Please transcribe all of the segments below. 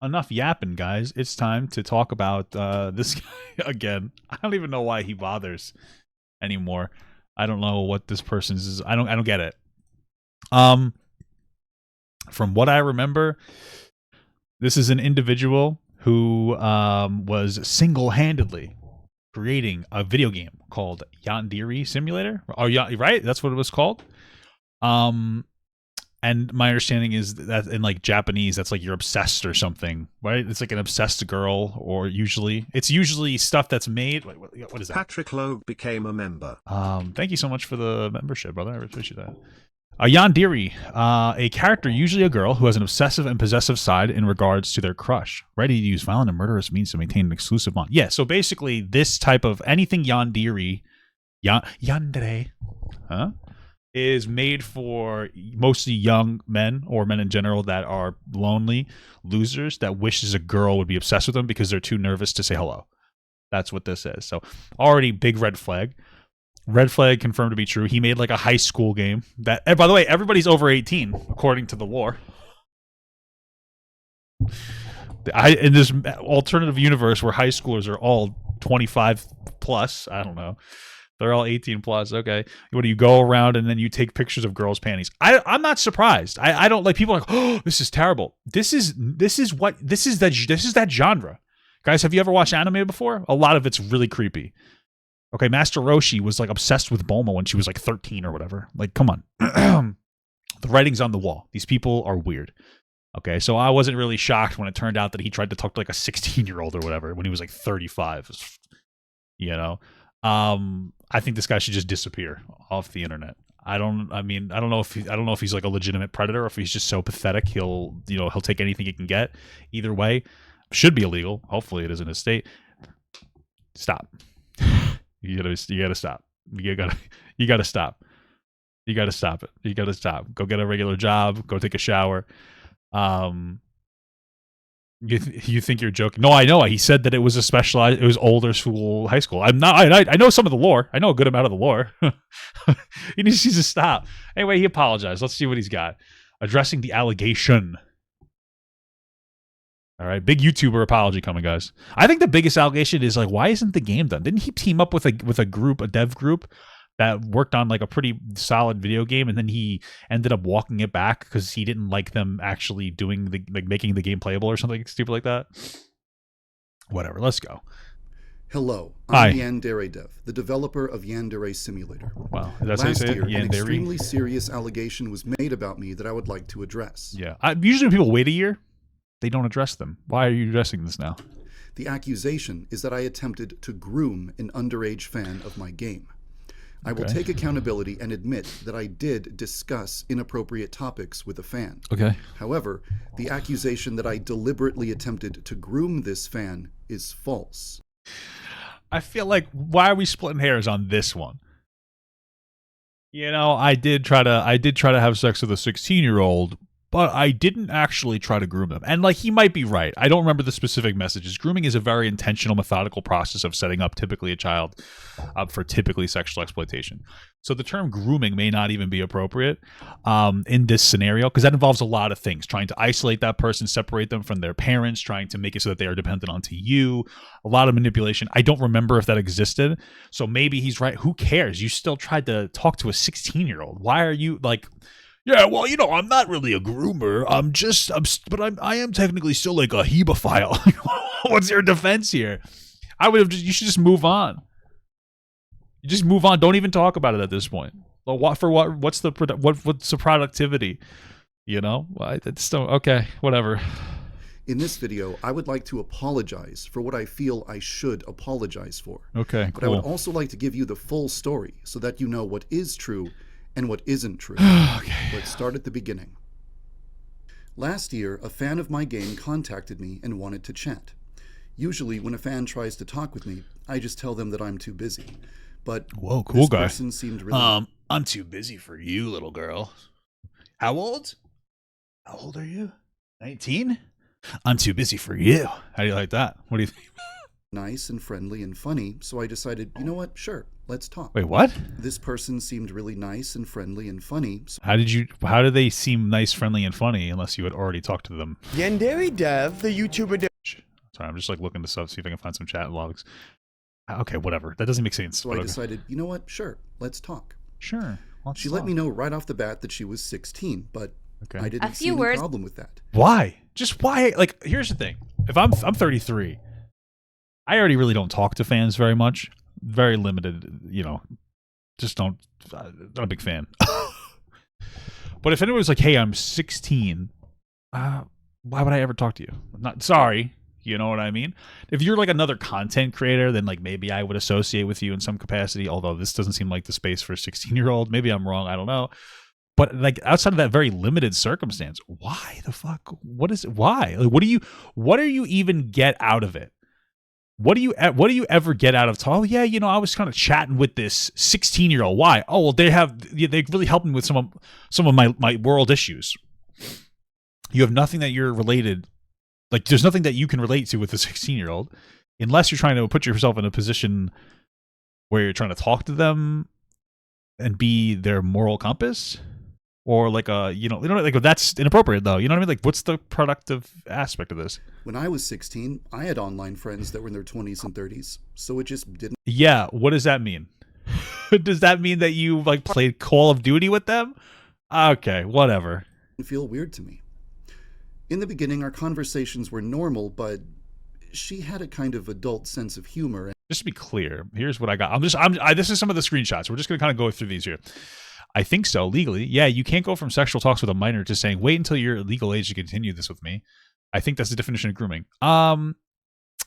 enough yapping, guys. It's time to talk about this guy again. I don't even know why he bothers anymore. I don't know what this person's is. I don't get it. Um, from what I remember, this is an individual who was single-handedly creating a video game called Yandere Simulator. Oh, yeah, right. That's what it was called. Um, and my understanding is that in like Japanese, that's like you're obsessed or something, right? It's like an obsessed girl, or it's usually stuff that's made. Wait, what is that? Patrick Logue became a member. Thank you so much for the membership, brother. I really appreciate that. Yandere, a character, usually a girl, who has an obsessive and possessive side in regards to their crush, ready to use violent and murderous means to maintain an exclusive bond. Yeah, so basically, this type of anything Yandere, huh? Is made for mostly young men or men in general that are lonely losers that wishes a girl would be obsessed with them because they're too nervous to say hello. That's what this is. So already big red flag. Red flag confirmed to be true. He made like a high school game that, and by the way, everybody's over 18 according to the lore. In this alternative universe where high schoolers are all 25 plus, I don't know. They're all 18 plus. Okay. What do you go around and then you take pictures of girls' panties? I'm not surprised. I don't like people are like, oh, this is terrible. This is that genre. Guys, have you ever watched anime before? A lot of it's really creepy. Okay, Master Roshi was like obsessed with Bulma when she was like 13 or whatever. Like, come on. The writing's on the wall. These people are weird. Okay, so I wasn't really shocked when it turned out that he tried to talk to like a 16-year-old or whatever when he was like 35. You know? I think this guy should just disappear off the internet. I don't know if he's like a legitimate predator or if he's just so pathetic he'll take anything he can get. Either way, should be illegal. Hopefully it is in his state. Stop. You gotta stop. You gotta stop. You gotta stop it. You gotta stop. Go get a regular job. Go take a shower. You think you're joking? No, I know. He said that it was it was older school, high school. I'm not. I know some of the lore. I know a good amount of the lore. He needs to stop. Anyway, he apologized. Let's see what he's got. Addressing the allegation. All right, big YouTuber apology coming, guys. I think the biggest allegation is like, why isn't the game done? Didn't he team up with a group, a dev group that worked on like a pretty solid video game, and then he ended up walking it back because he didn't like them actually doing making the game playable or something stupid like that. Whatever. Let's go. Hello, Hi. I'm Yandere Dev, the developer of Yandere Simulator. Wow, that's Last how you say year, it? an Yandere? extremely serious allegation was made about me that I would like to address. Yeah. Usually when people wait a year, they don't address them. Why are you addressing this now? The accusation is that I attempted to groom an underage fan of my game. I will take accountability and admit that I did discuss inappropriate topics with a fan. Okay. However, the accusation that I deliberately attempted to groom this fan is false. I feel like, why are we splitting hairs on this one? You know, I did try to have sex with a 16-year-old, but I didn't actually try to groom them. And like, he might be right. I don't remember the specific messages. Grooming is a very intentional, methodical process of setting up typically a child up for typically sexual exploitation. So the term grooming may not even be appropriate in this scenario, because that involves a lot of things. Trying to isolate that person, separate them from their parents, trying to make it so that they are dependent onto you. A lot of manipulation. I don't remember if that existed. So maybe he's right. Who cares? You still tried to talk to a 16-year-old. Why are you like... Yeah, well, I'm not really a groomer. I am technically still like a hebephile. What's your defense here? You should just move on. You just move on. Don't even talk about it at this point. What's the productivity? Okay, whatever. In this video, I would like to apologize for what I feel I should apologize for. Okay, but cool. I would also like to give you the full story so that you know what is true and what isn't true. Okay. Let's start at the beginning. Last year, a fan of my game contacted me and wanted to chat. Usually, when a fan tries to talk with me, I just tell them that I'm too busy. But whoa, cool this guy. person seemed really... I'm too busy for you, little girl. How old? How old are you? 19? I'm too busy for you. How do you like that? What do you think? nice and friendly and funny, so I decided, you know what, sure, let's talk. Wait, what? This person seemed really nice and friendly and funny, so How did they seem nice, friendly, and funny unless you had already talked to them? Yandere Dev, the YouTuber. Sorry, I'm just like looking this up, see if I can find some chat logs. Okay, whatever. That doesn't make sense. I decided, you know what, sure, let's talk. Sure. She let me know right off the bat that she was 16, but Okay. I didn't see any problem with that. Why? Just why? Like, here's the thing. If I'm 33, I already really don't talk to fans very much. Very limited, you know. Just don't. Not a big fan. But if anyone was like, "Hey, I'm 16," why would I ever talk to you? I'm not sorry. You know what I mean? If you're like another content creator, then like maybe I would associate with you in some capacity. Although this doesn't seem like the space for a 16-year-old. Maybe I'm wrong. I don't know. But like outside of that very limited circumstance, why the fuck? What is it? Why? Like, what do you even get out of it? What do you ever get out of? Oh yeah, you know, I was kind of chatting with this 16-year-old. Why? Oh well, they really helped me with some of my world issues. You have nothing that you're related. Like, there's nothing that you can relate to with a 16-year-old, unless you're trying to put yourself in a position where you're trying to talk to them and be their moral compass, or like like that's inappropriate though. You know what I mean? Like, what's the productive aspect of this? When I was 16, I had online friends that were in their 20s and 30s, so it just didn't Yeah, what does that mean? Does that mean that you like played Call of Duty with them? Okay, whatever. feel weird to me. In the beginning, our conversations were normal, but she had a kind of adult sense of humor. Just to be clear, here's what I got. This is some of the screenshots. We're just going to kind of go through these here. I think so, legally. Yeah, you can't go from sexual talks with a minor to saying, wait until you're legal age to continue this with me. I think that's the definition of grooming. I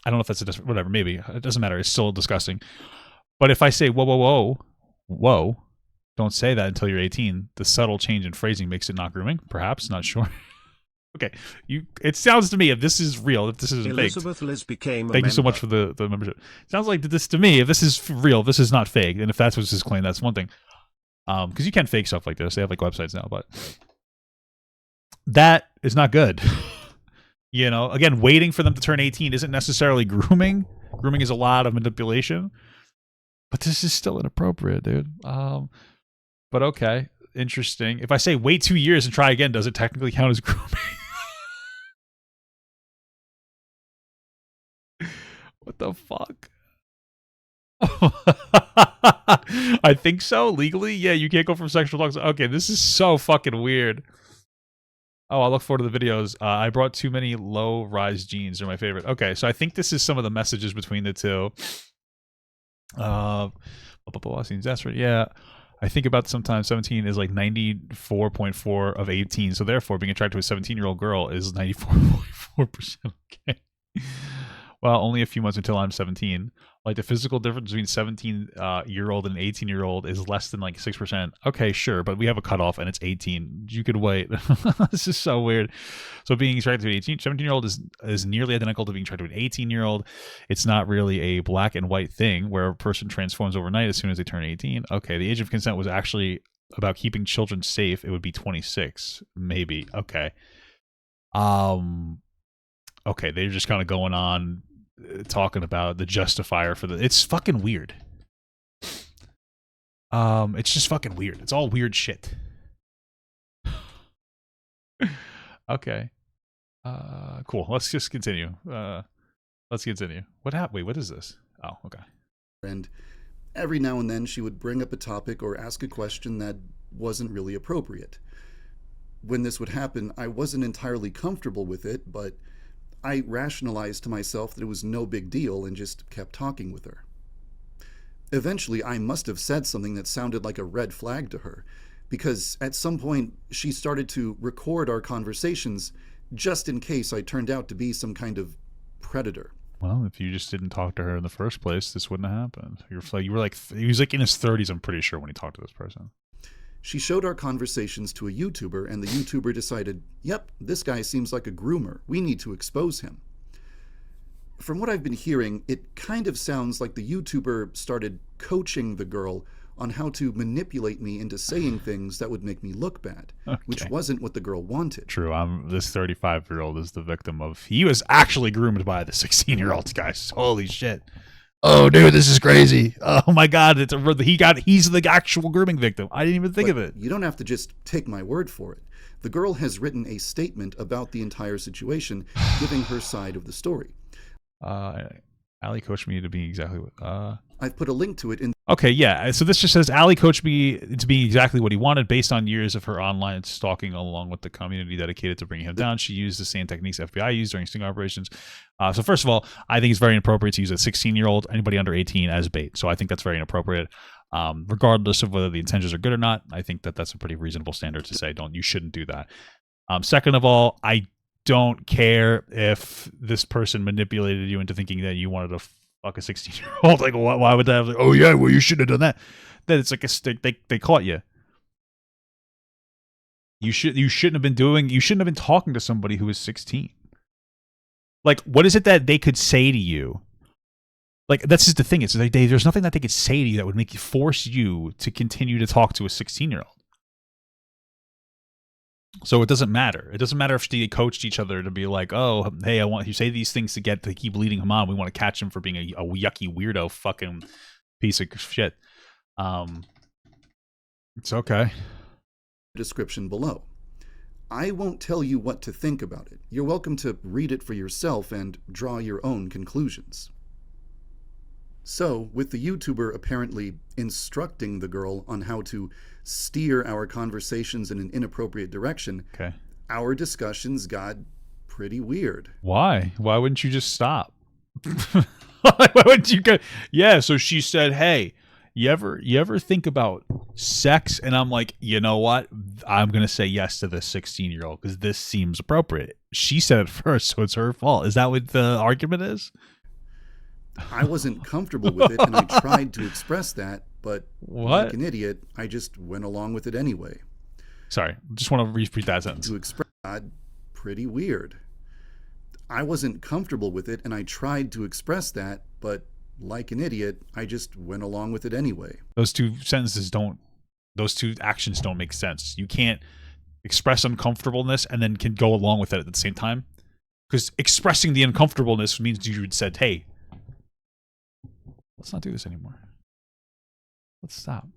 don't know if that's whatever, maybe. It doesn't matter. It's still disgusting. But if I say, whoa, don't say that until you're 18, the subtle change in phrasing makes it not grooming. Perhaps, not sure. Okay, it sounds to me, if this is real, if this isn't fake. Elizabeth Liz became a Thank you so member. much for the membership. Sounds like this to me, if this is real, if this is not fake, and if that's what's his claim, that's one thing. Because you can fake stuff like this. They have like websites now, but that is not good. You know, again, waiting for them to turn 18 isn't necessarily grooming. Grooming is a lot of manipulation, but this is still inappropriate, dude. But okay, interesting. If I say wait 2 years and try again, does it technically count as grooming? What the fuck? I think so. Legally, yeah, you can't go from sexual talks. Okay, this is so fucking weird. Oh, I look forward to the videos. I brought too many low-rise jeans. They're my favorite. Okay, so I think this is some of the messages between the two. That's right. Yeah, I think about sometimes 17 is like 94.4 of 18. So therefore, being attracted to a 17-year-old girl is 94.4%. Okay. Well, only a few months until I'm 17. Like, the physical difference between 17-year-old and an 18-year-old is less than like 6%. Okay, sure, but we have a cutoff and it's 18. You could wait. This is so weird. So being attracted to an 17-year-old is nearly identical to being attracted to an 18-year-old. It's not really a black and white thing where a person transforms overnight as soon as they turn 18. Okay, the age of consent was actually about keeping children safe. It would be 26, maybe. Okay. Okay, they're just kind of going on talking about the justifier for it's fucking weird. It's just fucking weird. It's all weird shit. Okay. Cool. Let's just continue. Let's continue. What happened? Wait, what is this? Oh, okay. And every now and then she would bring up a topic or ask a question that wasn't really appropriate. When this would happen, I wasn't entirely comfortable with it, but I rationalized to myself that it was no big deal and just kept talking with her. Eventually, I must have said something that sounded like a red flag to her, because at some point she started to record our conversations just in case I turned out to be some kind of predator. Well, if you just didn't talk to her in the first you wouldn't have happened. You were like, he was like in his 30s, I'm pretty sure, when he talked to this person. She showed our conversations to a YouTuber, and the YouTuber decided, yep, this guy seems like a groomer. We need to expose him. From what I've been hearing, it kind of sounds like the YouTuber started coaching the girl on how to manipulate me into saying things that would make me look bad, which wasn't what the girl wanted. True. This 35-year-old is the victim of. He was actually groomed by the 16-year-olds, guys. Holy shit. Oh, dude, this is crazy. Oh my God, he's the actual grooming victim. I didn't even think of it. You don't have to just take my word for it. The girl has written a statement about the entire situation, giving her side of the story. Allie coached me to be exactly what. I've put a link to it in. Okay, yeah. So this just says Allie coached me to be exactly what he wanted based on years of her online stalking along with the community dedicated to bringing him down. She used the same techniques FBI used during sting operations. So first of all, I think it's very inappropriate to use a 16-year-old, anybody under 18, as bait. So I think that's very inappropriate. Regardless of whether the intentions are good or not, I think that that's a pretty reasonable standard to say, you shouldn't do that. Second of all, I don't care if this person manipulated you into thinking that you wanted to fuck a 16-year-old. Like, why would that have, like, oh yeah, well, you shouldn't have done that. Then it's like a stick. They caught you. You shouldn't have been talking to somebody who was 16. Like, what is it that they could say to you? Like, that's just the thing. It's like there's nothing that they could say to you that would make you force you to continue to talk to a 16-year-old. So it doesn't matter. It doesn't matter if they coached each other to be like, oh, hey, I want you say these things to keep leading him on. We want to catch him for being a yucky weirdo fucking piece of shit. It's okay. Description below. I won't tell you what to think about it. You're welcome to read it for yourself and draw your own conclusions. So, with the YouTuber apparently instructing the girl on how to steer our conversations in an inappropriate direction, our discussions got pretty weird. Why? Why wouldn't you just stop? Why wouldn't you go? Yeah, so she said, hey, you ever think about sex? And I'm like, you know what? I'm going to say yes to this 16-year-old because this seems appropriate. She said it first, so it's her fault. Is that what the argument is? I wasn't comfortable with it, and I tried to express that, but like an idiot, I just went along with it anyway. Sorry, just want to repeat that sentence. To express God, pretty weird. I wasn't comfortable with it, and I tried to express that, but like an idiot, I just went along with it anyway. Those two actions don't make sense. You can't express uncomfortableness and then can go along with it at the same time. Because expressing the uncomfortableness means you had said, hey, let's not do this anymore. Let's stop.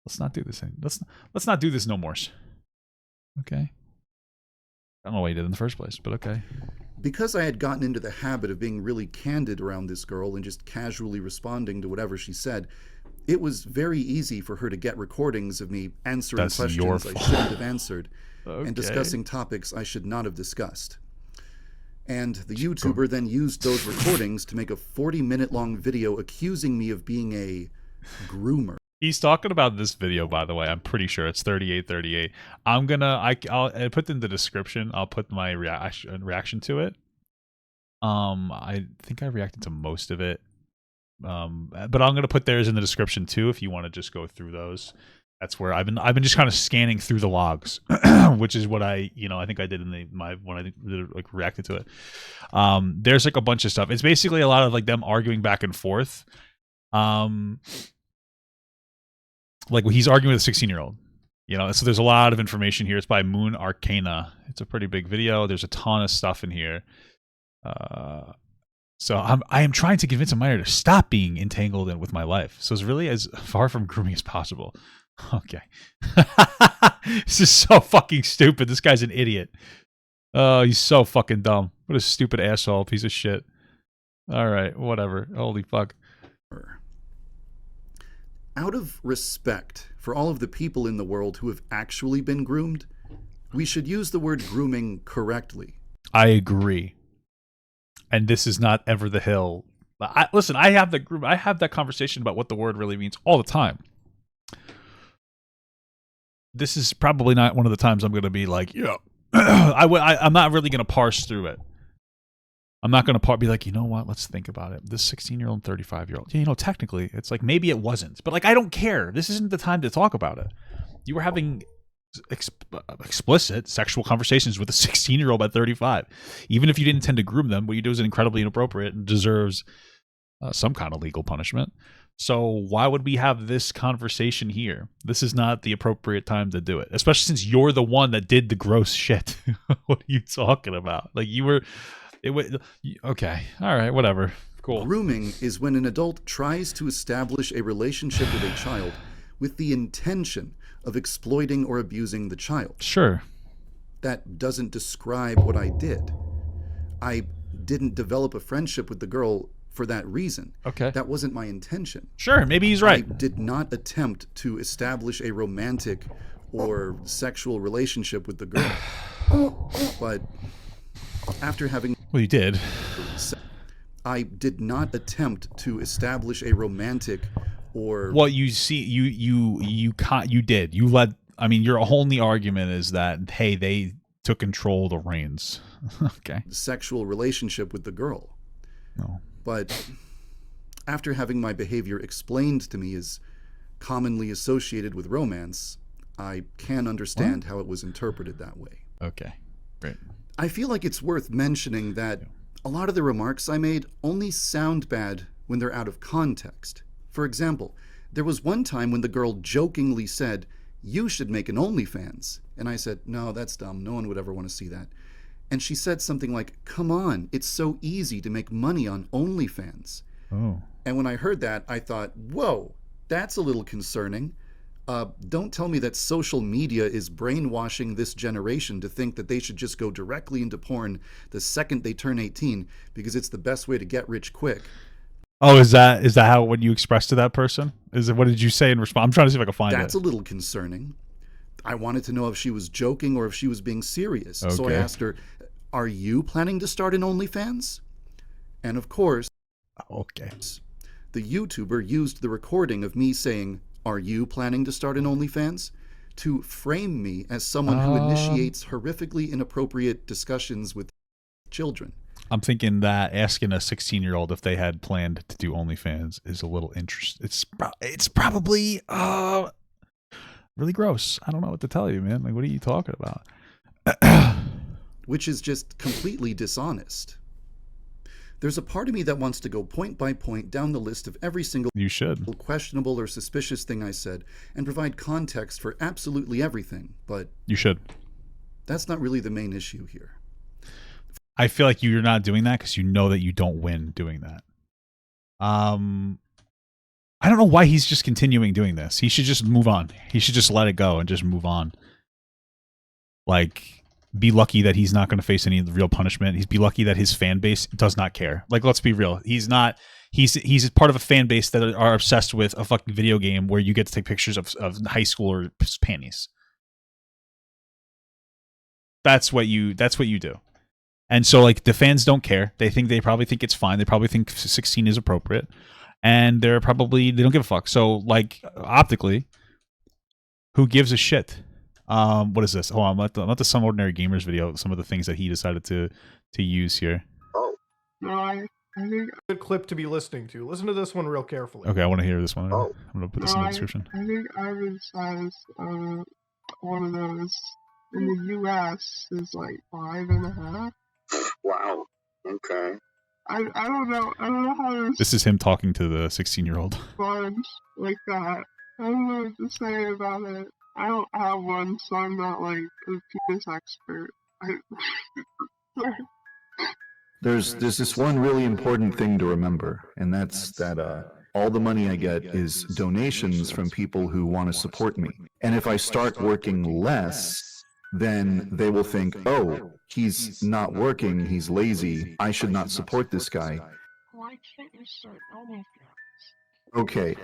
Let's not do this anymore. Let's not do this no more. Okay. I don't know why you did in the first place, but okay. Because I had gotten into the habit of being really candid around this girl and just casually responding to whatever she said, it was very easy for her to get recordings of me answering questions I shouldn't have answered and discussing topics I should not have discussed. And the YouTuber then used those recordings to make a 40-minute long video accusing me of being a groomer. He's talking about this video, by the way. I'm pretty sure it's 3838. I'll put in the description. I'll put my reaction to it. I think I reacted to most of it. But I'm gonna put theirs in the description too if you want to just go through those. That's where I've been just kind of scanning through the logs, which is what I think I did in when I like reacted to it. There's like a bunch of stuff. It's basically a lot of like them arguing back and forth. Like he's arguing with a 16-year-old, so there's a lot of information here. It's by Moon Arcana. It's a pretty big video. There's a ton of stuff in here. So I am trying to convince a minor to stop being entangled with my life. So it's really as far from grooming as possible. Okay. This is so fucking stupid. This guy's an idiot. Oh, he's so fucking dumb. What a stupid asshole, piece of shit. All right, whatever. Holy fuck. Out of respect for all of the people in the world who have actually been groomed, we should use the word grooming correctly. I agree. And this is not ever the hill. Listen, I have that conversation about what the word really means all the time. This is probably not one of the times I'm going to be like, I'm not really going to parse through it. I'm not going to be like, you know what? Let's think about it. This 16-year-old and 35-year-old. Yeah, technically, it's like maybe it wasn't. But like, I don't care. This isn't the time to talk about it. You were having explicit sexual conversations with a 16-year-old at 35. Even if you didn't intend to groom them, what you do is incredibly inappropriate and deserves some kind of legal punishment. So why would we have this conversation here? This is not the appropriate time to do it, especially since you're the one that did the gross shit. What are you talking about? Like you were, okay, all right, whatever, cool. Grooming is when an adult tries to establish a relationship with a child with the intention of exploiting or abusing the child. Sure. That doesn't describe what I did. I didn't develop a friendship with the girl for that reason. Okay. That wasn't my intention. Sure, maybe he's right. I did not attempt to establish a romantic or sexual relationship with the girl. But after having... Well, you did. I did not attempt to establish a romantic or... Well, you see, you did. You led... I mean, your only argument is that, hey, they took control of the reins. Okay. Sexual relationship with the girl. No. But after having my behavior explained to me as commonly associated with romance, I can understand how it was interpreted that way. Okay, great. I feel like it's worth mentioning that a lot of the remarks I made only sound bad when they're out of context. For example, there was one time when the girl jokingly said, "You should make an OnlyFans." And I said, "No, that's dumb. No one would ever want to see that." And she said something like, "Come on, it's so easy to make money on OnlyFans." Oh. And when I heard that, I thought, whoa, that's a little concerning. Don't tell me that social media is brainwashing this generation to think that they should just go directly into porn the second they turn 18 because it's the best way to get rich quick. Oh, is that how when you expressed to that person? Is it what did you say in response? I'm trying to see if I can find it. That's a little concerning. I wanted to know if she was joking or if she was being serious. Okay. So I asked her, "Are you planning to start an OnlyFans?" And of course, okay, the YouTuber used the recording of me saying, "Are you planning to start an OnlyFans?" to frame me as someone who initiates horrifically inappropriate discussions with children. I'm thinking that asking a 16-year-old if they had planned to do OnlyFans is a little interesting. It's probably really gross. I don't know what to tell you, man. Like, what are you talking about? Which is just completely dishonest. There's a part of me that wants to go point by point down the list of every single questionable or suspicious thing I said and provide context for absolutely everything, but you should. That's not really the main issue here. I feel like you're not doing that because you know that you don't win doing that. I don't know why he's just continuing doing this. He should just move on. He should just let it go and just move on. Like, be lucky that he's not going to face any real punishment. He's be lucky that his fan base does not care. Like, let's be real. He's not. He's part of a fan base that are obsessed with a fucking video game where you get to take pictures of high school panties. That's what you do. And so, like, the fans don't care. They probably think it's fine. They probably think 16 is appropriate. And they don't give a fuck. So, like, optically, who gives a shit? What is this? Oh, I'm at the Some Ordinary Gamers video. Some of the things that he decided to use here. Oh, no, I think a good clip to be listening to. Listen to this one real carefully. Okay, I want to hear this one. Oh. I'm gonna put this in the description. I think average size one of those in the U.S. is like 5.5. Wow. Okay. I don't know how to This is him talking to the 16-year-old. respond like that. I don't know what to say about it. I don't have one, so I'm not like a penis expert. There's this one really important thing to remember, and that's that all the money I get is donations from people who want to support me. And if I start working less, then they will think, oh, he's not working, he's lazy, I should not support this guy. Why can't you start OnlyFans? Okay,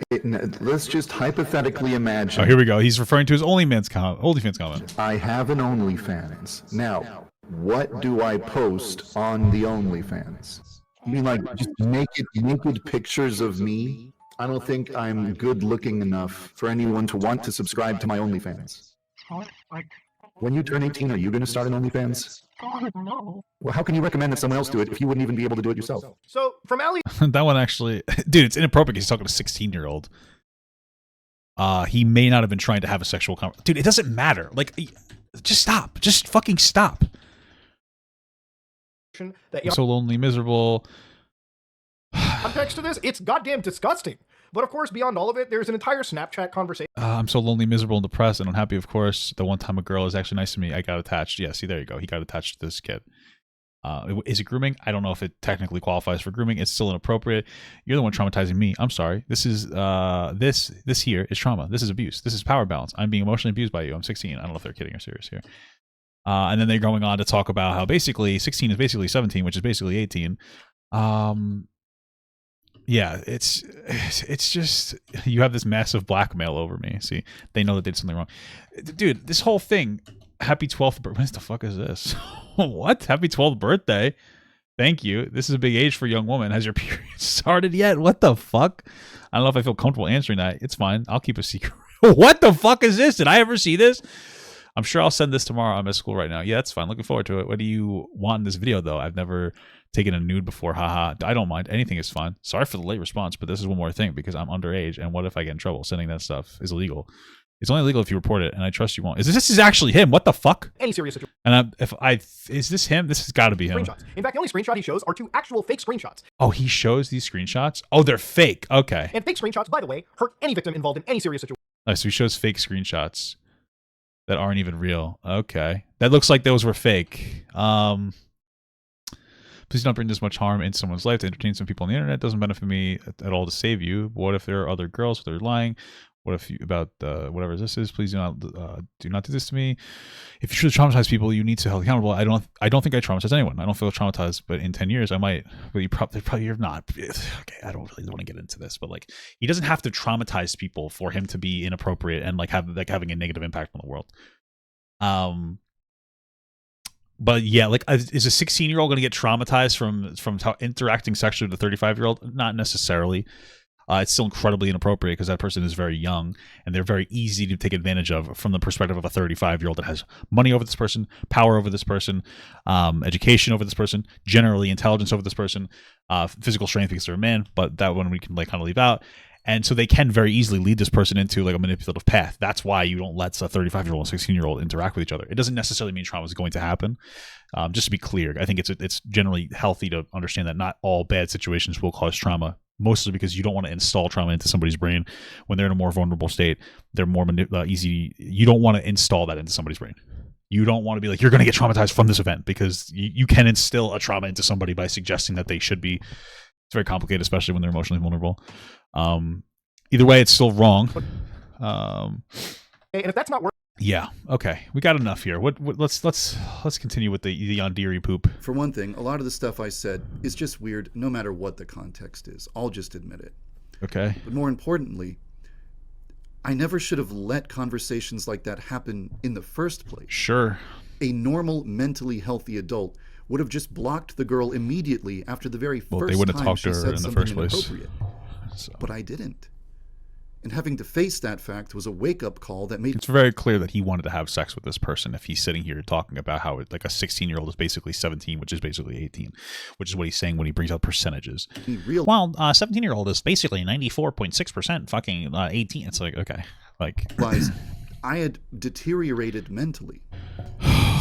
let's just hypothetically imagine. Oh, here we go. He's referring to his OnlyFans comment. I have an OnlyFans. Now, what do I post on the OnlyFans? You mean like just naked pictures of me? I don't think I'm good looking enough for anyone to want to subscribe to my OnlyFans. When you turn 18, are you going to start an OnlyFans? God, no. Well, how can you recommend that someone else do it if you wouldn't even be able to do it yourself? So, from Ali... That one actually... Dude, it's inappropriate. He's talking to a 16-year-old. He may not have been trying to have a sexual conversation. Dude, it doesn't matter. Like, just stop. Just fucking stop. That I'm so lonely, miserable. Context to this, it's goddamn disgusting. But of course, beyond all of it, there's an entire Snapchat conversation. I'm so lonely, miserable, and depressed, and unhappy. Of course, the one time a girl is actually nice to me, I got attached. Yeah, see, there you go. He got attached to this kid. Is it grooming? I don't know if it technically qualifies for grooming. It's still inappropriate. You're the one traumatizing me. I'm sorry. This is this here is trauma. This is abuse. This is power balance. I'm being emotionally abused by you. I'm 16. I don't know if they're kidding or serious here. And then they're going on to talk about how basically 16 is basically 17, which is basically 18. Yeah, it's just, you have this massive blackmail over me. See, they know that they did something wrong. Dude, this whole thing, happy 12th birthday. What the fuck is this? What? Happy 12th birthday? Thank you. This is a big age for a young woman. Has your period started yet? What the fuck? I don't know if I feel comfortable answering that. It's fine. I'll keep a secret. What the fuck is this? Did I ever see this? I'm sure I'll send this tomorrow. I'm at school right now. Yeah, that's fine. Looking forward to it. What do you want in this video, though? I've never taken a nude before. Haha. I don't mind. Anything is fine. Sorry for the late response, but this is one more thing because I'm underage. And what if I get in trouble? Sending that stuff is illegal. It's only illegal if you report it, and I trust you won't. This is actually him? What the fuck? Any serious situation. And is this him? This has got to be him. Screenshots. In fact, the only screenshot he shows are 2 actual fake screenshots. Oh, he shows these screenshots? Oh, they're fake. Okay. And fake screenshots, by the way, hurt any victim involved in any serious situation. Oh, so he shows fake screenshots that aren't even real. Okay. That looks like those were fake. Please don't bring this much harm into someone's life to entertain some people on the internet. It doesn't benefit me at all to save you. What if there are other girls that are lying? What if you, about whatever this is? Please do not do this to me. If you should traumatize people, you need to hold accountable. I don't think I traumatized anyone. I don't feel traumatized, but in 10 years I might. But you probably you're not. Okay, I don't really want to get into this, but like he doesn't have to traumatize people for him to be inappropriate and like having a negative impact on the world. But yeah, like is a 16-year-old going to get traumatized from interacting sexually with a 35-year-old? Not necessarily. It's still incredibly inappropriate because that person is very young and they're very easy to take advantage of from the perspective of a 35-year-old that has money over this person, power over this person, education over this person, generally intelligence over this person, physical strength because they're a man, but that one we can like kind of leave out. And so they can very easily lead this person into like a manipulative path. That's why you don't let a 35-year-old and 16-year-old interact with each other. It doesn't necessarily mean trauma is going to happen. Just to be clear, I think it's generally healthy to understand that not all bad situations will cause trauma, mostly because you don't want to install trauma into somebody's brain when they're in a more vulnerable state. They're more easy. You don't want to install that into somebody's brain. You don't want to be like, you're going to get traumatized from this event because you can instill a trauma into somebody by suggesting that they should be. It's very complicated, especially when they're emotionally vulnerable. Either way, it's still wrong. And if that's not working, yeah. Okay, we got enough here. Let's continue with the Yandere poop. For one thing, a lot of the stuff I said is just weird, no matter what the context is. I'll just admit it. Okay. But more importantly, I never should have let conversations like that happen in the first place. Sure. A normal, mentally healthy adult would have just blocked the girl immediately after the very first they wouldn't time talk she to her said in the something first place. inappropriate. But I didn't. And having to face that fact was a wake-up call that made... It's very clear that he wanted to have sex with this person if he's sitting here talking about how like a 16-year-old is basically 17, which is basically 18, which is what he's saying when he brings out percentages. Well, 17-year-old is basically 94.6% fucking 18. It's like, okay. Like... I had deteriorated mentally.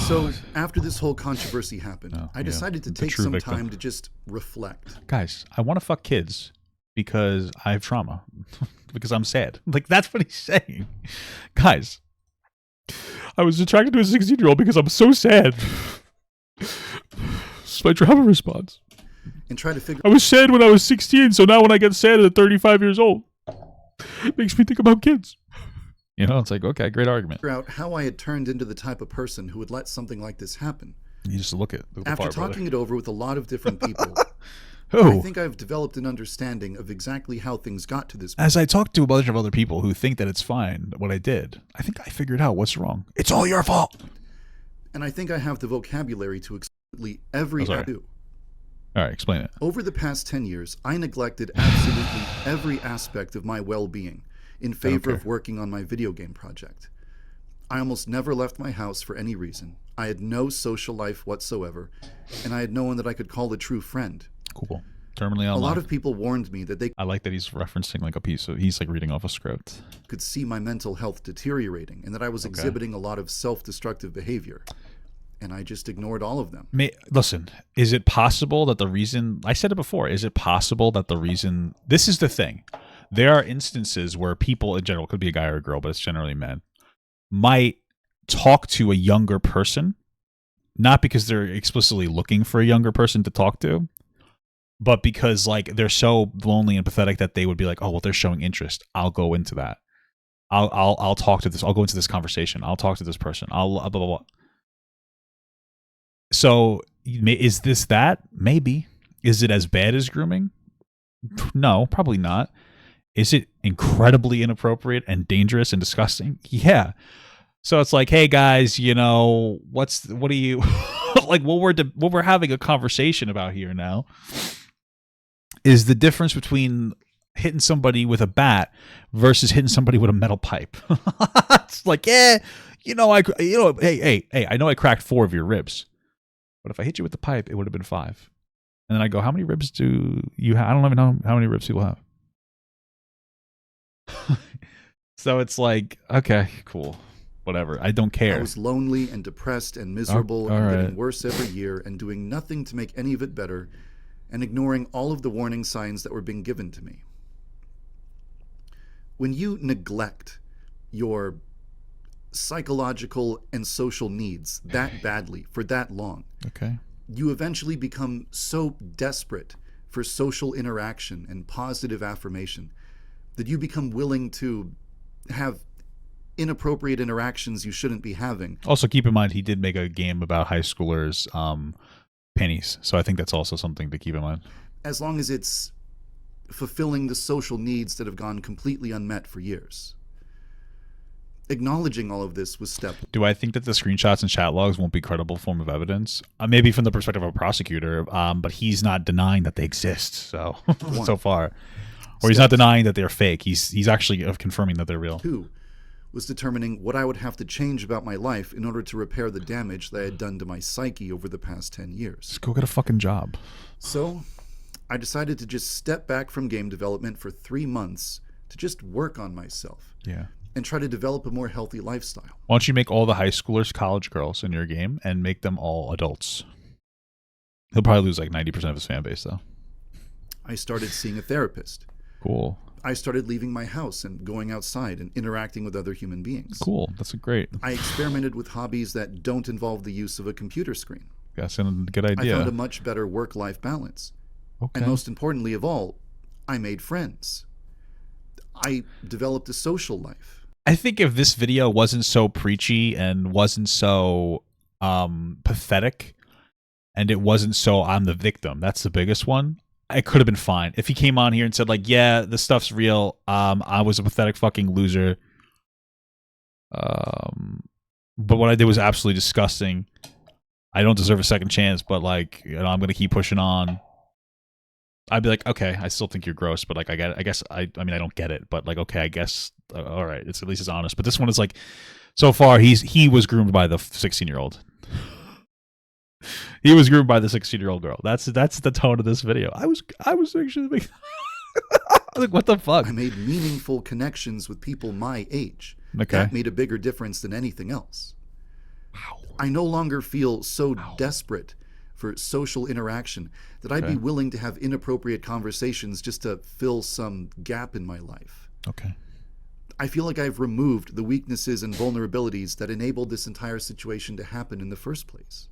So after this whole controversy happened, I decided to take some time to just reflect. Guys, I want to fuck kids because I have trauma. Because I'm sad. Like, that's what he's saying. Guys, I was attracted to a 16-year-old because I'm so sad. It's my trauma response. And try to figure. I was sad when I was 16, so now when I get sad at 35 years old, it makes me think about kids. You know, it's like, okay, great argument. Figure out how I had turned into the type of person who would let something like this happen. You just look After talking it over with a lot of different people, I think I've developed an understanding of exactly how things got to this point. As I talked to a bunch of other people who think that it's fine, what I did, I think I figured out what's wrong. It's all your fault. And I think I have the vocabulary to explicitly every do. All right, explain it. Over the past 10 years, I neglected absolutely every aspect of my well-being in favor of working on my video game project. I almost never left my house for any reason. I had no social life whatsoever, and I had no one that I could call a true friend. Cool. Terminally online. A lot of people warned me that they... I like that he's referencing like a piece of... He's like reading off a script. ...could see my mental health deteriorating and that I was exhibiting a lot of self-destructive behavior. And I just ignored all of them. Listen, is it possible that the reason... I said it before. Is it possible that the reason... This is the thing. there are instances where people in general, could be a guy or a girl, but it's generally men, might talk to a younger person, not because they're explicitly looking for a younger person to talk to, but because like they're so lonely and pathetic that they would be like, oh well, they're showing interest, I'll go into that. I'll talk to this. I'll go into this conversation. I'll talk to this person. I'll blah blah blah. So is this that? Maybe. Is it as bad as grooming? No, probably not. Is it incredibly inappropriate and dangerous and disgusting? Yeah. So it's like, hey guys, you know, what are you like? What we're having a conversation about here now is the difference between hitting somebody with a bat versus hitting somebody with a metal pipe. It's like, yeah, hey, I know I cracked 4 of your ribs, but if I hit you with the pipe, it would have been 5. And then I go, how many ribs do you have? I don't even know how many ribs people have. So it's like, okay, cool, whatever. I don't care. I was lonely and depressed and miserable and getting worse every year and doing nothing to make any of it better and ignoring all of the warning signs that were being given to me. When you neglect your psychological and social needs that badly for that long, okay, you eventually become so desperate for social interaction and positive affirmation that you become willing to have inappropriate interactions you shouldn't be having. Also, keep in mind, he did make a game about high schoolers' pennies, so I think that's also something to keep in mind. As long as it's fulfilling the social needs that have gone completely unmet for years. Acknowledging all of this was step one. Do I think that the screenshots and chat logs won't be a credible form of evidence? Maybe from the perspective of a prosecutor, but he's not denying that they exist. So so far, or he's not denying that they're fake. He's actually confirming that they're real. 2 was determining what I would have to change about my life in order to repair the damage that I had done to my psyche over the past 10 years. Just go get a fucking job. So I decided to just step back from game development for 3 months to just work on myself. Yeah. And try to develop a more healthy lifestyle. Why don't you make all the high schoolers college girls in your game and make them all adults? He'll probably lose like 90% of his fan base, though. I started seeing a therapist. Cool. I started leaving my house and going outside and interacting with other human beings. Cool. That's great. I experimented with hobbies that don't involve the use of a computer screen. That's a good idea. I found a much better work-life balance. Okay. And most importantly of all, I made friends. I developed a social life. I think if this video wasn't so preachy and wasn't so pathetic, and it wasn't so I'm the victim, that's the biggest one, it could have been fine. If he came on here and said like, yeah, this stuff's real, I was a pathetic fucking loser, but what I did was absolutely disgusting, I don't deserve a second chance, but like, you know, I'm gonna keep pushing on, I'd be like, okay, I still think you're gross, but like, I guess I mean, I don't get it, but like, okay, I guess, all right, at least it's honest. But this one is like, so far, he was groomed by the 16-year-old. He was groomed by the 16-year-old girl. That's the tone of this video. I was actually like, like, what the fuck? I made meaningful connections with people my age. Okay. That made a bigger difference than anything else. Wow. I no longer feel so desperate for social interaction that I'd be willing to have inappropriate conversations just to fill some gap in my life. Okay. I feel like I've removed the weaknesses and vulnerabilities that enabled this entire situation to happen in the first place.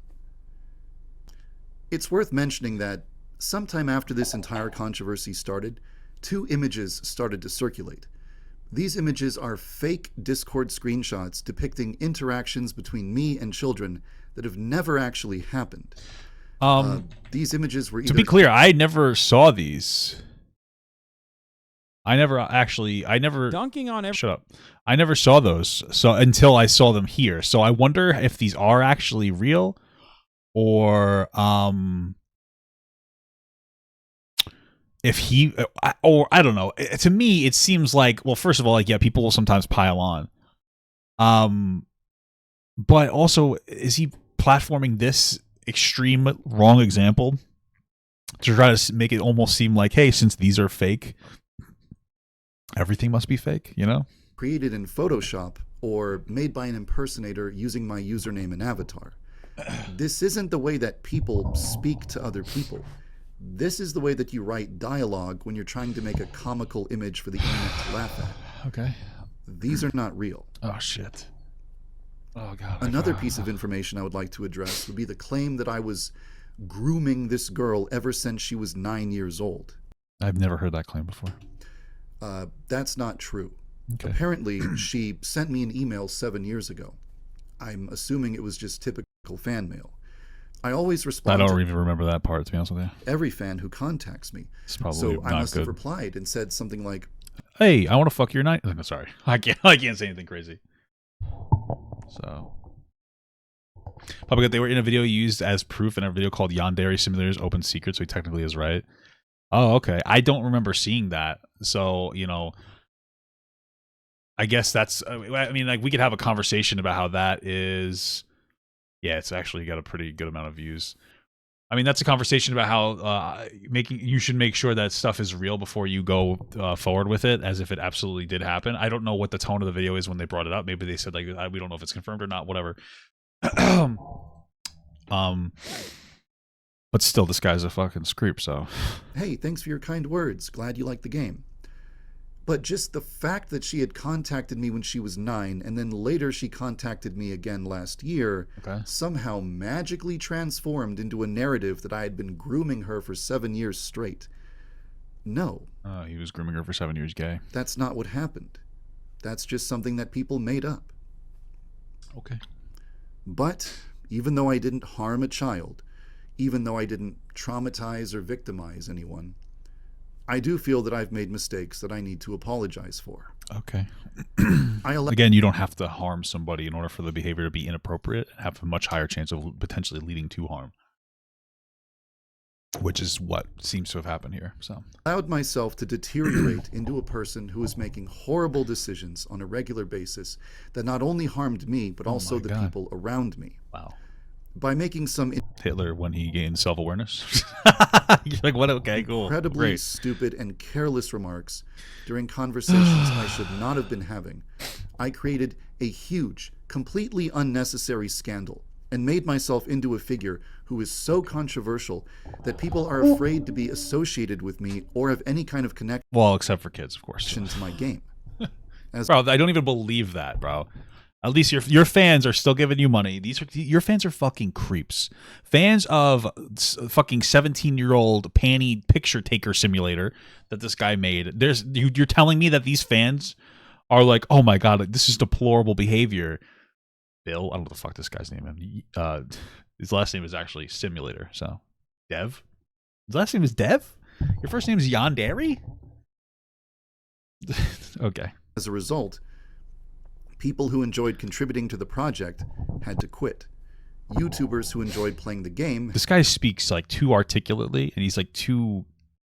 It's worth mentioning that sometime after this entire controversy started, 2 images started to circulate. These images are fake Discord screenshots depicting interactions between me and children that have never actually happened. These images were either... To be clear, I never saw these. I never dunking on every... Shut up. I never saw those until I saw them here. So I wonder if these are actually real or if he or I don't know. To me it seems like, well, first of all, like, yeah, people will sometimes pile on. But also, is he platforming this extreme wrong example to try to make it almost seem like, hey, since these are fake, everything must be fake, you know? Created in Photoshop or made by an impersonator using my username and avatar. This isn't the way that people speak to other people. This is the way that you write dialogue when you're trying to make a comical image for the internet to laugh at. Okay. These are not real. Oh, shit. Oh, God. Another piece of information I would like to address would be the claim that I was grooming this girl ever since she was 9 years old. I've never heard that claim before. That's not true. Okay. Apparently, she sent me an email 7 years ago. I'm assuming it was just typical fan mail. I always respond I don't even remember that part, to be honest with you. every fan who contacts me. It's probably So not I must good. have replied and said something like, Hey, I want to fuck your night. No, sorry. I can't say anything crazy. So. Probably they were in a video used as proof in a video called Yandere Simulators Open Secret, so he technically is right. Oh, okay. I don't remember seeing that. So, you know, I guess that's, I mean, like, we could have a conversation about how that is, yeah, it's actually got a pretty good amount of views. I mean, that's a conversation about how you should make sure that stuff is real before you go forward with it, as if it absolutely did happen. I don't know what the tone of the video is when they brought it up. Maybe they said, like, we don't know if it's confirmed or not, whatever. But still, this guy's a fucking creep, so. hey, thanks for your kind words. Glad you liked the game. But just the fact that she had contacted me when she was 9, and then later she contacted me again last year, somehow magically transformed into a narrative that I had been grooming her for 7 years straight. No. Oh, he was grooming her for 7 years, gay. That's not what happened. That's just something that people made up. Okay. But even though I didn't harm a child, even though I didn't traumatize or victimize anyone, I do feel that I've made mistakes that I need to apologize for. Okay. Again, you don't have to harm somebody in order for the behavior to be inappropriate and have a much higher chance of potentially leading to harm, which is what seems to have happened here. So, allowed myself to deteriorate into a person who is making horrible decisions on a regular basis that not only harmed me, but also the people around me. Wow. By making some Hitler when he gained self-awareness. You're like, what? Okay, cool. Incredibly stupid and careless remarks during conversations I should not have been having, I created a huge, completely unnecessary scandal and made myself into a figure who is so controversial that people are afraid to be associated with me or have any kind of connection. Well, except for kids, of course. To my game. Bro, I don't even believe that, bro. At least your fans are still giving you money. Your fans are fucking creeps. Fans of fucking 17-year-old panty picture taker simulator that this guy made. You're telling me that these fans are like, oh my god, this is deplorable behavior. Bill, I don't know what the fuck this guy's name is. His last name is actually Simulator. So, Dev. His last name is Dev. Your first name is Yandere. Okay. As a result, people who enjoyed contributing to the project had to quit. YouTubers who enjoyed playing the game. This guy speaks like too articulately, and he's like too.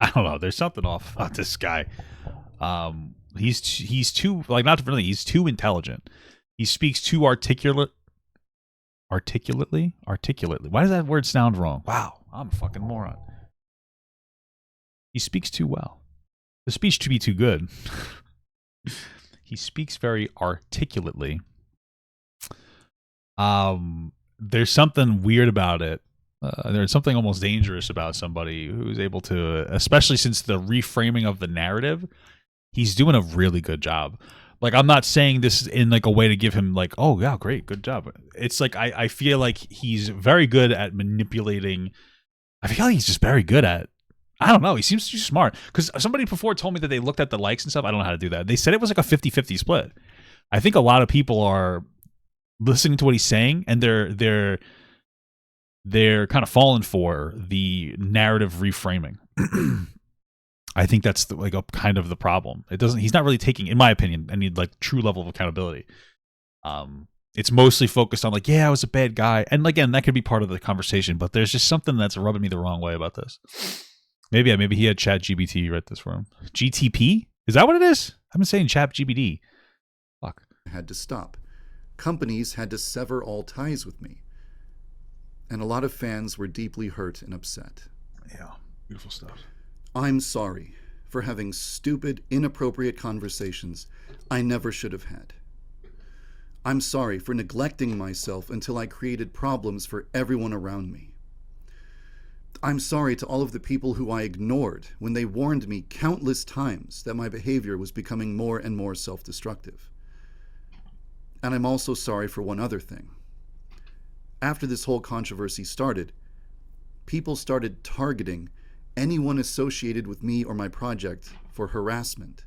I don't know. There's something off about this guy. He's too like not really. He's too intelligent. He speaks too articulately. Why does that word sound wrong? Wow, I'm a fucking moron. He speaks too well. The speech to be too good. He speaks very articulately. There's something weird about it. There's something almost dangerous about somebody who's able to, especially since the reframing of the narrative, he's doing a really good job. Like, I'm not saying this in like a way to give him like, oh yeah, great, good job. It's like I feel like he's very good at manipulating. I feel like he's just very good at, I don't know. He seems too smart. Because somebody before told me that they looked at the likes and stuff. I don't know how to do that. They said it was like a 50-50 split. I think a lot of people are listening to what he's saying, and they're kind of falling for the narrative reframing. I think that's like a kind of the problem. He's not really taking, in my opinion, any like true level of accountability. It's mostly focused on like, yeah, I was a bad guy. And again, that could be part of the conversation, but there's just something that's rubbing me the wrong way about this. Maybe he had ChatGPT write this for him. GTP? Is that what it is? I've been saying ChatGPT. Fuck. Had to stop. Companies had to sever all ties with me. And a lot of fans were deeply hurt and upset. Yeah, beautiful stuff. I'm sorry for having stupid, inappropriate conversations I never should have had. I'm sorry for neglecting myself until I created problems for everyone around me. I'm sorry to all of the people who I ignored when they warned me countless times that my behavior was becoming more and more self-destructive. And I'm also sorry for one other thing. After this whole controversy started, people started targeting anyone associated with me or my project for harassment.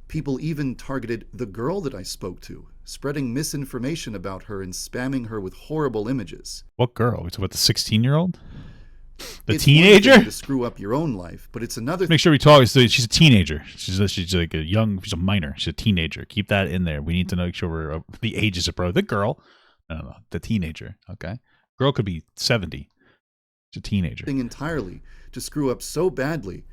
People even targeted the girl that I spoke to, spreading misinformation about her and spamming her with horrible images. What girl? It's what, the 16-year-old? The It's one thing teenager? to screw up your own life, but it's another Make sure we talk. So she's a teenager. She's like a young. She's a minor. She's a teenager. Keep that in there. We need to make sure we're the age is appropriate. The girl, no, the teenager. Okay, girl could be 70. She's a teenager. thing entirely to screw up so badly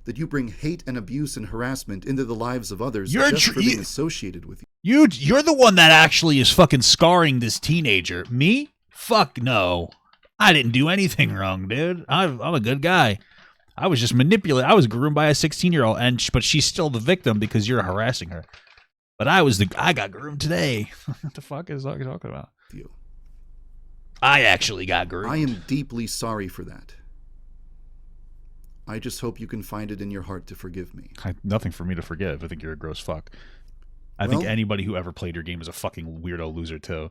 that you bring hate and abuse and harassment into the lives of others just for being associated with you. You're the one that actually is fucking scarring this teenager. Me? Fuck no. I didn't do anything wrong, dude. I'm a good guy. I was just manipulated. I was groomed by a 16-year-old, but she's still the victim because you're harassing her. But I got groomed today. What the fuck is you talking about? You. I actually got groomed. I am deeply sorry for that. I just hope you can find it in your heart to forgive me. Nothing for me to forgive. I think you're a gross fuck. I think anybody who ever played your game is a fucking weirdo loser too.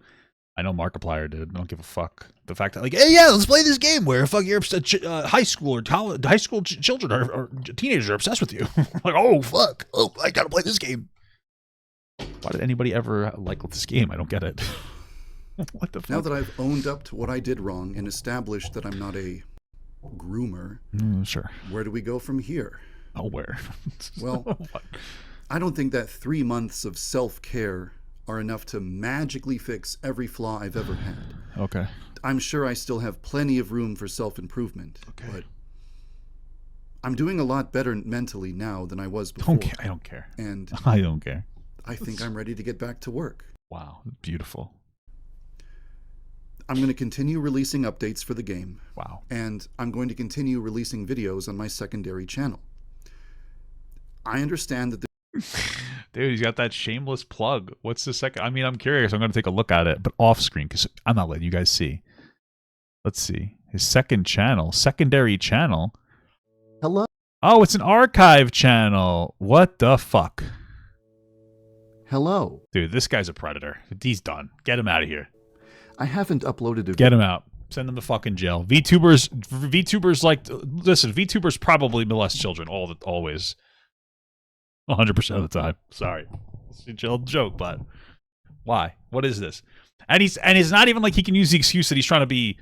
I know Markiplier did. I don't give a fuck. The fact that like, hey, yeah, let's play this game where fuck your high school children or teenagers are obsessed with you. Like, oh fuck, oh I gotta play this game. Why did anybody ever like this game? I don't get it. What the fuck? Now that I've owned up to what I did wrong and established that I'm not a groomer, sure. Where do we go from here? Nowhere. Well, I don't think that 3 months of self-care are enough to magically fix every flaw I've ever had. Okay. I'm sure I still have plenty of room for self-improvement, but I'm doing a lot better mentally now than I was before. I don't care. And I don't care. I think I'm ready to get back to work. Wow, beautiful. I'm going to continue releasing updates for the game. Wow. And I'm going to continue releasing videos on my secondary channel. I understand that Dude, he's got that shameless plug. What's the second? I mean, I'm curious. I'm going to take a look at it, but off screen because I'm not letting you guys see. Let's see. His secondary channel. Hello? Oh, it's an archive channel. What the fuck? Hello. Dude, this guy's a predator. He's done. Get him out of here. I haven't uploaded a Get him out. Send him to fucking jail. VTubers like, listen, VTubers probably molest children always. 100% of the time. Sorry. It's a joke, but why? What is this? And it's not even like he can use the excuse that he's trying to be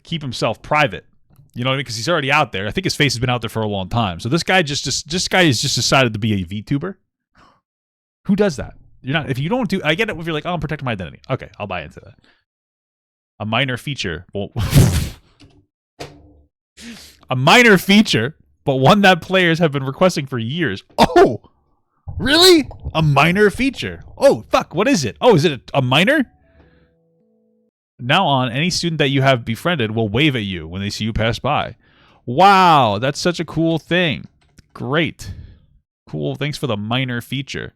keep himself private. You know what I mean? Because he's already out there. I think his face has been out there for a long time. So this guy has just decided to be a VTuber. Who does that? You're not. If you don't do, I get it. If you're like, oh, I'm protecting my identity. Okay, I'll buy into that. A minor feature. Well, a minor feature, but one that players have been requesting for years. Oh, really? A minor feature. Oh, fuck. What is it? Oh, is it a minor? Now on, any student that you have befriended will wave at you when they see you pass by. Wow, that's such a cool thing. Great. Cool. Thanks for the minor feature.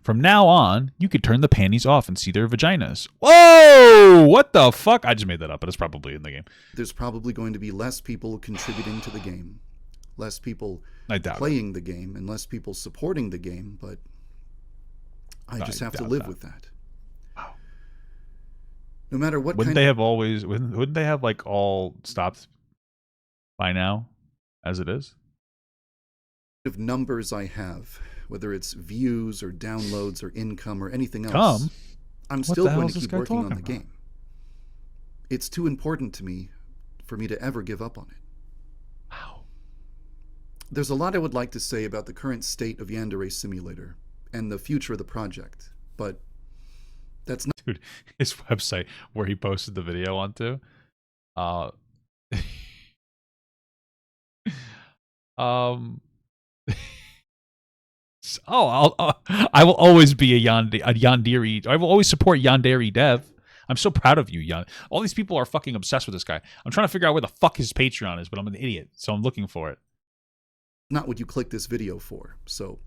From now on, you could turn the panties off and see their vaginas. Whoa! What the fuck? I just made that up, but it's probably in the game. There's probably going to be less people contributing to the game, less people playing the game, and less people supporting the game, but I just have to live with that. Wow. No matter what wouldn't they have like all stopped by now as it is? Of numbers I have, whether it's views or downloads or income or anything else, I'm still going to keep working on the game. It's too important to me for me to ever give up on it. Wow. There's a lot I would like to say about the current state of Yandere Simulator and the future of the project, but that's not... Dude, his website where he posted the video onto, I will always be a Yandere. I will always support Yandere dev. I'm so proud of you, Yan. All these people are fucking obsessed with this guy. I'm trying to figure out where the fuck his Patreon is, but I'm an idiot, so I'm looking for it. Not what you clicked this video for. So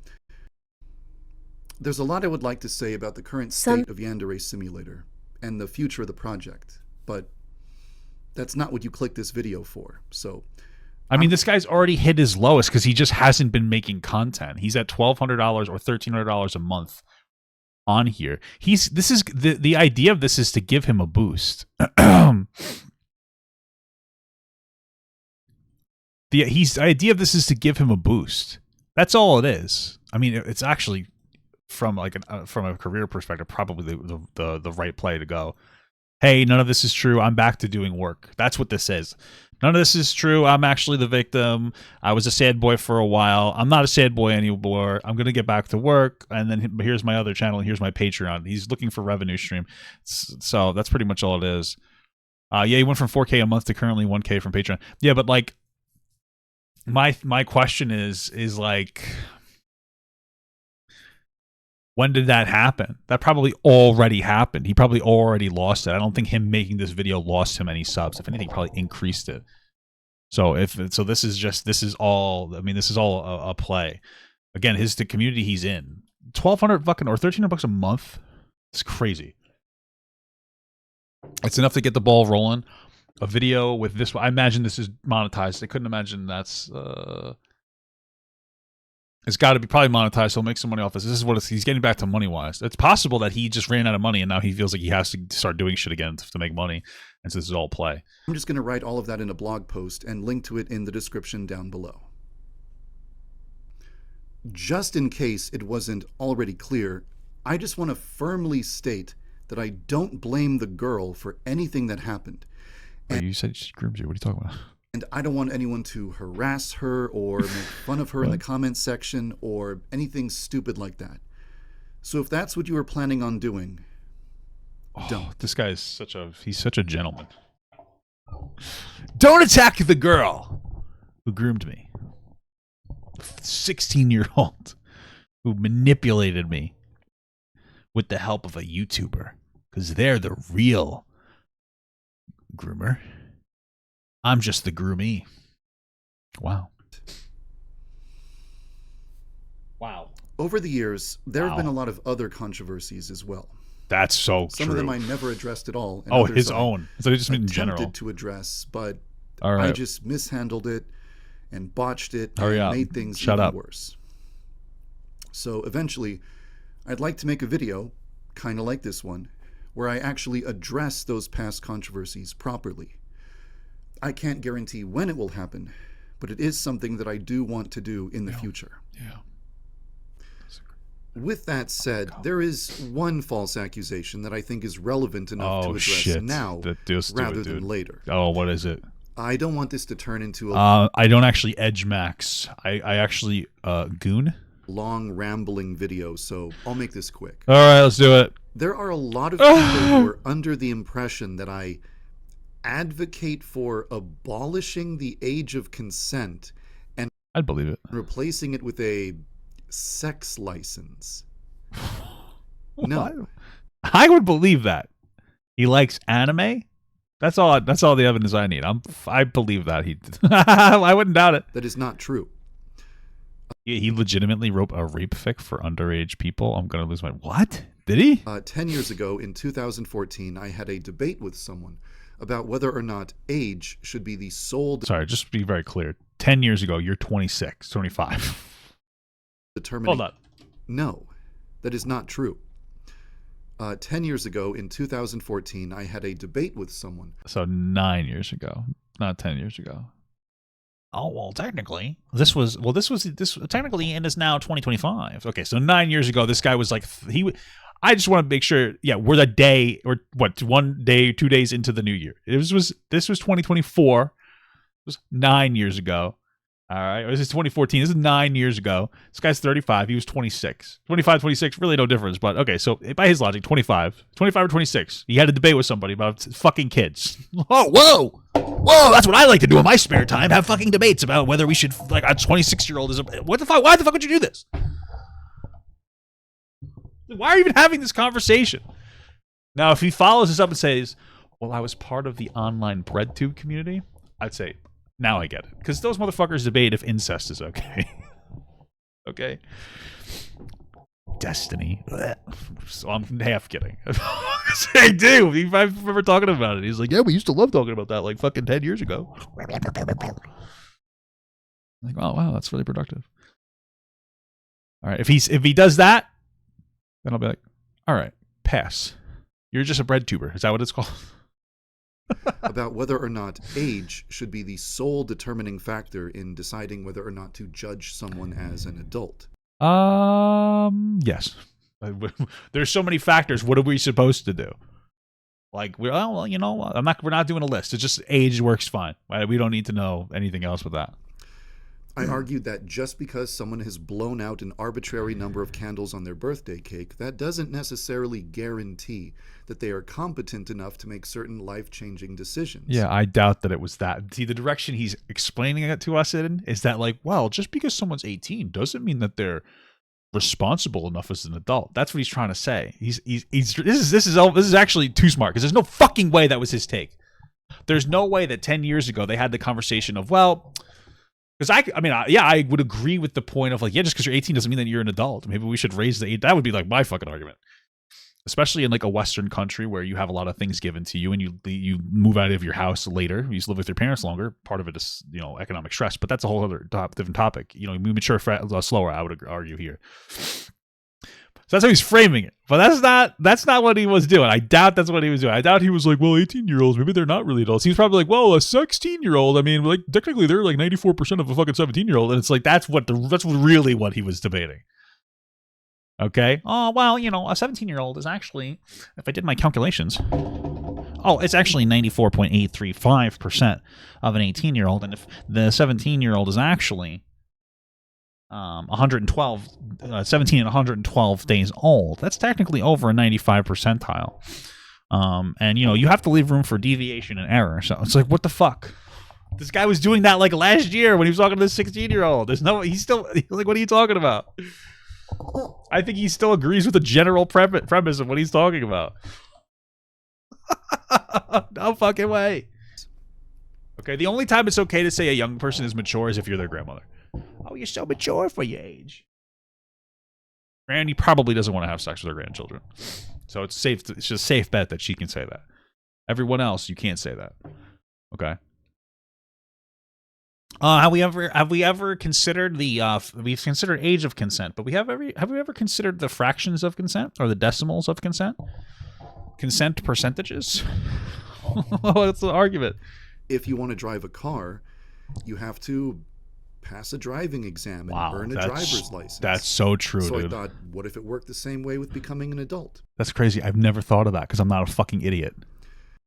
there's a lot I would like to say about the current state of Yandere Simulator and the future of the project, but That's not what you clicked this video for. So I mean, this guy's already hit his lowest because he just hasn't been making content. He's at $1,200 or $1,300 a month on here. The idea of this is to give him a boost. The idea of this is to give him a boost. That's all it is. I mean, it's actually from a career perspective, probably the right play to go. Hey, none of this is true. I'm back to doing work. That's what this is. None of this is true. I'm actually the victim. I was a sad boy for a while. I'm not a sad boy anymore. I'm going to get back to work. And then here's my other channel. Here's my Patreon. He's looking for revenue stream. So that's pretty much all it is. Yeah, he went from 4K a month to currently 1K from Patreon. Yeah, but like, my question is like, when did that happen? That probably already happened. He probably already lost it. I don't think him making this video lost him any subs. If anything, probably increased it. So this is all. I mean, this is all a play. Again, the community he's in, $1,200 fucking or $1,300 a month. It's crazy. It's enough to get the ball rolling. A video with this, I imagine this is monetized. I couldn't imagine that's. It's got to be probably monetized. So he'll make some money off this. This is what he's getting back to money wise. It's possible that he just ran out of money and now he feels like he has to start doing shit again to make money. And so this is all play. I'm just going to write all of that in a blog post and link to it in the description down below. Just in case it wasn't already clear, I just want to firmly state that I don't blame the girl for anything that happened. Wait, you said she groomed you. What are you talking about? And I don't want anyone to harass her or make fun of her in the comments section or anything stupid like that. So if that's what you were planning on doing, don't. This guy is he's such a gentleman. Don't attack the girl who groomed me. 16-year-old who manipulated me with the help of a YouTuber because they're the real groomer. I'm just the groomee. Wow. Wow. Over the years, there have been a lot of other controversies as well. That's so true. Some of them I never addressed at all. And his own. So he just meant in general. Attempted to address, but all right. I just mishandled it and botched it Hurry and up. made things Shut even up. worse. So eventually, I'd like to make a video, kind of like this one, where I actually address those past controversies properly. I can't guarantee when it will happen, but it is something that I do want to do in the future. Yeah. With that said, there is one false accusation that I think is relevant enough to address now rather than later. Oh, what is it? I don't want this to turn into a I don't actually edge max. I actually goon. long rambling video, so I'll make this quick. All right, let's do it. There are a lot of people who are under the impression that I advocate for abolishing the age of consent and I'd believe it. Replacing it with a sex license. No. I would believe that. He likes anime? That's all the evidence I need. I believe that I wouldn't doubt it. That is not true. He legitimately wrote a rape fic for underage people. I'm going to lose my... What? Did he? 10 years ago, in 2014, I had a debate with someone about whether or not age should be the sole... Sorry, just to be very clear. 10 years ago, you're 26, 25. Determining... Hold on. No, that is not true. 10 years ago, in 2014, I had a debate with someone. So 9 years ago, not 10 years ago. Oh, well, technically, this was technically, and is now 2025. Okay, so 9 years ago, this guy was like, I just want to make sure, yeah, we're the day, or what, 1 day, 2 days into the new year. This was 2024. It was 9 years ago. All right, this is 2014. This is 9 years ago. This guy's 35. He was 26. 25, 26, really no difference. But okay, so by his logic, 25 or 26. He had a debate with somebody about fucking kids. Oh, whoa, that's what I like to do in my spare time. Have fucking debates about whether we should, like, a 26-year-old is what the fuck? Why the fuck would you do this? Why are you even having this conversation? Now, if he follows this up and says, well, I was part of the online breadtube community, I'd say, now I get it. Because those motherfuckers debate if incest is okay. Okay? destiny. So I'm half kidding. I do. I remember talking about it. He's like, yeah, we used to love talking about that like fucking 10 years ago. I'm like, oh, wow, that's really productive. All right. If he does that, then I'll be like, all right, pass. You're just a bread tuber. Is that what it's called? About whether or not age should be the sole determining factor in deciding whether or not to judge someone as an adult. Yes. There's so many factors. What are we supposed to do? Like, well, you know, we're not doing a list. It's just age works fine. Right? We don't need to know anything else with that. I argued that just because someone has blown out an arbitrary number of candles on their birthday cake, that doesn't necessarily guarantee that they are competent enough to make certain life-changing decisions. Yeah, I doubt that it was that. See, the direction he's explaining it to us in is that, like, well, just because someone's 18 doesn't mean that they're responsible enough as an adult. That's what he's trying to say. This is actually too smart, because there's no fucking way that was his take. There's no way that 10 years ago they had the conversation of, well, because I would agree with the point of, like, yeah, just because you're 18 doesn't mean that you're an adult. Maybe we should raise the age. That would be like my fucking argument. Especially in like a Western country where you have a lot of things given to you, and you move out of your house later. You used to live with your parents longer. Part of it is, you know, economic stress, but that's a whole other different topic. You know, we mature slower, I would argue here. So that's how he's framing it. But that's not what he was doing. I doubt that's what he was doing. I doubt he was like, well, 18-year-olds, maybe they're not really adults. He's probably like, well, a 16-year-old, I mean, like, technically they're like 94% of a fucking 17-year-old. And it's like, that's really what he was debating. Okay? Oh, well, you know, a 17-year-old is actually, if I did my calculations, it's actually 94.835% of an 18-year-old. And if the 17-year-old is actually 112, 17 and 112 days old, that's technically over a 95 percentile. And, you know, you have to leave room for deviation and error. So it's like, what the fuck? This guy was doing that like last year when he was talking to this 16-year-old. He's like, what are you talking about? I think he still agrees with the general premise of what he's talking about. No fucking way. Okay, the only time it's okay to say a young person is mature is if you're their grandmother. Oh, you're so mature for your age. Granny probably doesn't want to have sex with her grandchildren. So it's safe. It's just a safe bet that she can say that. Everyone else, you can't say that. Okay. Have we ever considered we've considered age of consent, but have we ever considered the fractions of consent or the decimals of consent? Consent percentages? What's the argument? If you want to drive a car, you have to pass a driving exam and earn a driver's license. That's so true, so dude. I thought, what if it worked the same way with becoming an adult? That's crazy. I've never thought of that because I'm not a fucking idiot.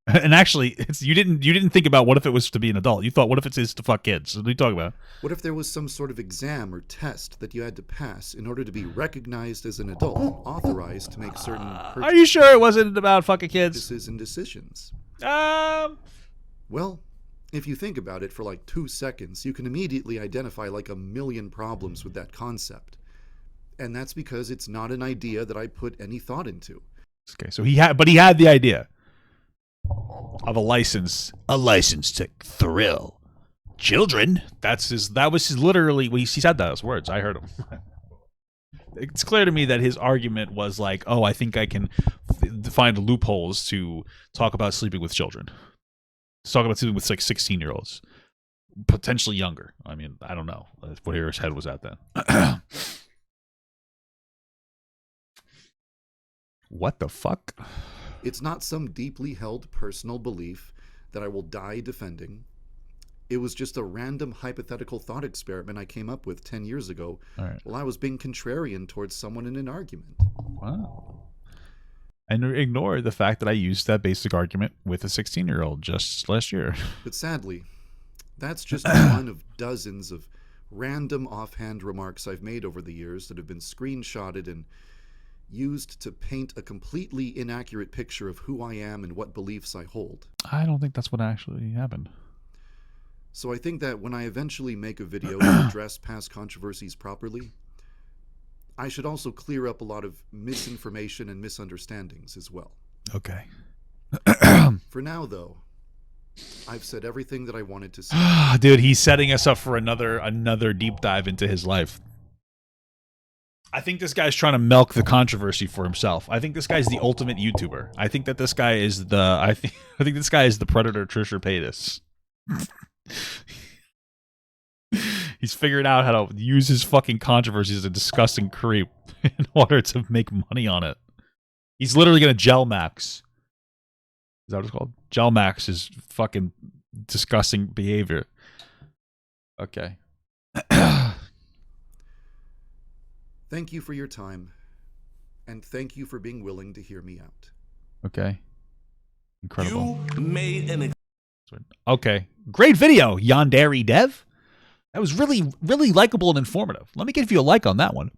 And actually, you didn't think about what if it was to be an adult. You thought, what if it is to fuck kids? What are you talking about? What if there was some sort of exam or test that you had to pass in order to be recognized as an adult and authorized to make certain Are you sure it wasn't about fucking kids? purchases and decisions? Well, if you think about it for like 2 seconds, you can immediately identify like a million problems with that concept. And that's because it's not an idea that I put any thought into. Okay, so he had the idea of a license to thrill children. That was literally when he said those words. I heard him. It's clear to me that his argument was like, oh, I think I can find loopholes to talk about sleeping with children. Talk about sleeping with like 16-year-olds, potentially younger. I mean, I don't know where his head was at then. What the fuck? It's not some deeply held personal belief that I will die defending. It was just a random hypothetical thought experiment I came up with 10 years ago while I was being contrarian towards someone in an argument. Wow. And ignore the fact that I used that basic argument with a 16-year-old just last year. But sadly, that's just one of dozens of random offhand remarks I've made over the years that have been screenshotted and used to paint a completely inaccurate picture of who I am and what beliefs I hold. I don't think that's what actually happened. So I think that when I eventually make a video to address past controversies properly, I should also clear up a lot of misinformation and misunderstandings as well. Okay. For now, though, I've said everything that I wanted to say. Dude, he's setting us up for another deep dive into his life. I think this guy's trying to milk the controversy for himself. I think this guy's the ultimate YouTuber. I think that this guy is the I think this guy is the Predator Trisha Paytas. He's figured out how to use his fucking controversy as a disgusting creep in order to make money on it. He's literally gonna gel max. Is that what it's called? Gel max is fucking disgusting behavior. Okay. Thank you for your time, and thank you for being willing to hear me out. Okay. Incredible. You made an Okay. Great video, Yandere Dev. That was really, really likable and informative. Let me give you a like on that one.